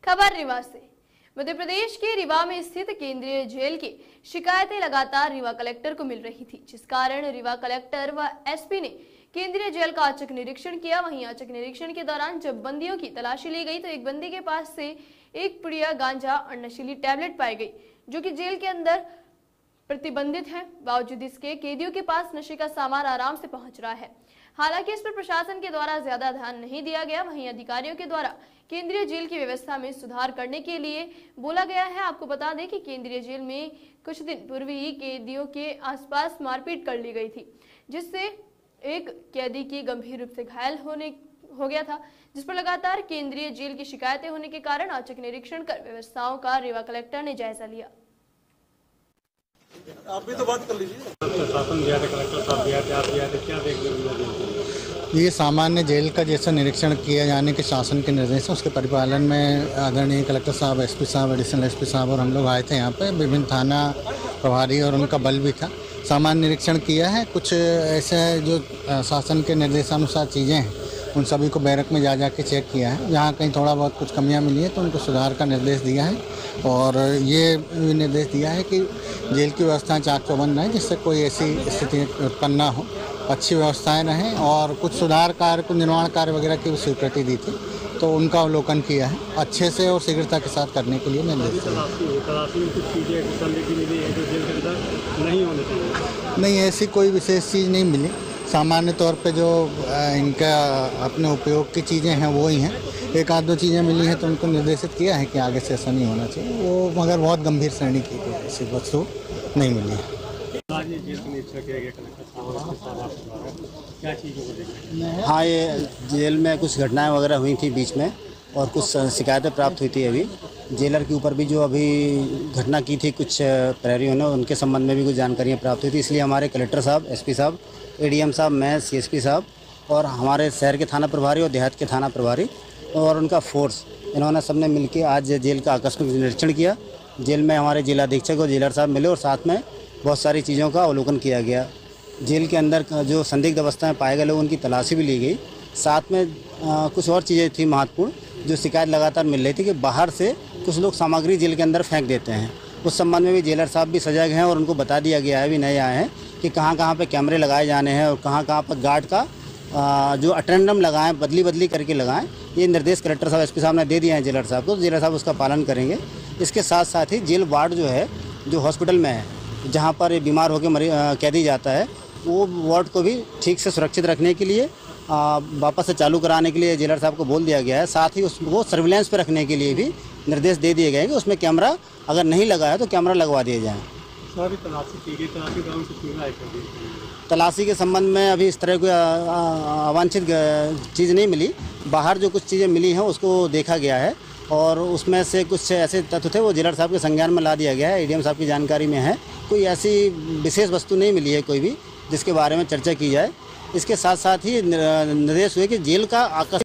खबर रीवा से। मध्य प्रदेश के रीवा में स्थित केंद्रीय जेल की शिकायतें लगातार रीवा कलेक्टर को मिल रही थी, जिस कारण रीवा कलेक्टर व एसपी ने केंद्रीय जेल का औचक निरीक्षण किया। वहीं औचक निरीक्षण के दौरान जब बंदियों की तलाशी ली गई तो एक बंदी के पास से एक पुड़िया गांजा और नशीली टैबलेट पाई गई, जो कि जेल के अंदर प्रतिबंधित है। बावजूद इसके कैदियों के पास नशे का सामान आराम से पहुंच रहा है। हालांकि इस पर प्रशासन के द्वारा ज्यादा ध्यान नहीं दिया गया। वहीं अधिकारियों के द्वारा केंद्रीय जेल की व्यवस्था में सुधार करने के लिए बोला गया है। आपको बता दें कि केंद्रीय जेल में कुछ दिन पूर्व ही कैदियों के आसपास मारपीट कर ली गई थी, जिससे एक कैदी की गंभीर रूप से घायल हो गया था, जिस पर लगातार केंद्रीय जेल की शिकायतें होने के कारण औचक निरीक्षण कर व्यवस्थाओं का रीवा कलेक्टर ने जायजा लिया। आप भी तो बात कर लीजिए। प्रशासन दिया था, कलेक्टर साहब दिया थे, आप दिया थे, क्या देखने को मिला? ये सामान्य जेल का जैसा निरीक्षण किया जाने के शासन के निर्देश है, उसके परिपालन में आदरणीय कलेक्टर साहब, एसपी साहब, एडिशनल एसपी साहब और हम लोग आए थे यहाँ पे। विभिन्न थाना प्रभारी और उनका बल भी था। सामान्य निरीक्षण किया है। कुछ ऐसे जो शासन के निर्देशानुसार चीज़ें हैं उन सभी को बैरक में जा के चेक किया है। जहाँ कहीं थोड़ा बहुत कुछ कमियाँ मिली है तो उनको सुधार का निर्देश दिया है और ये भी निर्देश दिया है कि जेल की व्यवस्थाएं चाक चौबंद रहें, जिससे कोई ऐसी स्थिति उत्पन्न ना हो, अच्छी व्यवस्थाएं रहें। और कुछ सुधार कार्य, कुछ निर्माण कार्य वगैरह की स्वीकृति दी थी, तो उनका अवलोकन किया है। अच्छे से और शीघ्रता के साथ करने के लिए निर्देश दिया। नहीं, ऐसी कोई विशेष चीज़ नहीं मिली। सामान्य तौर पे जो इनका अपने उपयोग की चीज़ें हैं वो ही हैं। एक आध दो चीज़ें मिली हैं तो उनको निर्देशित किया है कि आगे से ऐसा नहीं होना चाहिए वो, मगर बहुत गंभीर श्रेणी की ऐसी वस्तु नहीं मिली है। हाँ, ये जेल में कुछ घटनाएं वगैरह हुई थी बीच में और कुछ शिकायतें प्राप्त हुई थी। अभी जेलर के ऊपर भी जो अभी घटना की थी कुछ प्रहरियों ने, उनके संबंध में भी कुछ जानकारियाँ प्राप्त हुई थी। इसलिए हमारे कलेक्टर साहब, एसपी साहब, एडीएम साहब, मैं, सीएसपी साहब और हमारे शहर के थाना प्रभारी और देहात के थाना प्रभारी और उनका फोर्स, इन्होंने सबने मिलकर आज जेल का आकस्मिक निरीक्षण किया। जेल में हमारे जिला अधीक्षक और जेलर साहब मिले और साथ में बहुत सारी चीज़ों का अवलोकन किया गया। जेल के अंदर जो संदिग्ध अवस्थाएं पाए गए लोग, उनकी तलाशी भी ली गई। साथ में कुछ और चीज़ें थी महत्वपूर्ण, जो शिकायत लगातार मिल रही थी कि बाहर से कुछ लोग सामग्री जेल के अंदर फेंक देते हैं। उस संबंध में भी जेलर साहब भी सजग हैं और उनको बता दिया गया है, भी नए आए हैं, कि कहाँ पे कैमरे लगाए जाने हैं और कहाँ पर गार्ड का जो अटेंडम लगाएं, बदली करके लगाएं। ये निर्देश कलेक्टर साहब, एसपी साहब ने दे दिए हैं जेलर साहब को। जेलर साहब उसका पालन करेंगे। इसके साथ साथ ही जेल वार्ड जो है, जो हॉस्पिटल में है, जहाँ पर बीमार होकर कैदी जाता है, वो वार्ड को भी ठीक से सुरक्षित रखने के लिए, वापस से चालू कराने के लिए जेलर साहब को बोल दिया गया है। साथ ही उसको सर्विलेंस पर रखने के लिए भी निर्देश दे दिए गए हैं कि उसमें कैमरा अगर नहीं लगा है तो कैमरा लगवा दिए जाएँ। तलाशी के संबंध में अभी इस तरह कोई अवांछित चीज़ नहीं मिली। बाहर जो कुछ चीज़ें मिली हैं उसको देखा गया है और उसमें से कुछ ऐसे तथ्य थे वो जेलर साहब के संज्ञान में ला दिया गया है। एडीएम साहब की जानकारी में है। कोई ऐसी विशेष वस्तु नहीं मिली है कोई भी जिसके बारे में चर्चा की जाए। इसके साथ साथ ही निर्देश हुए कि जेल का आकस्मिक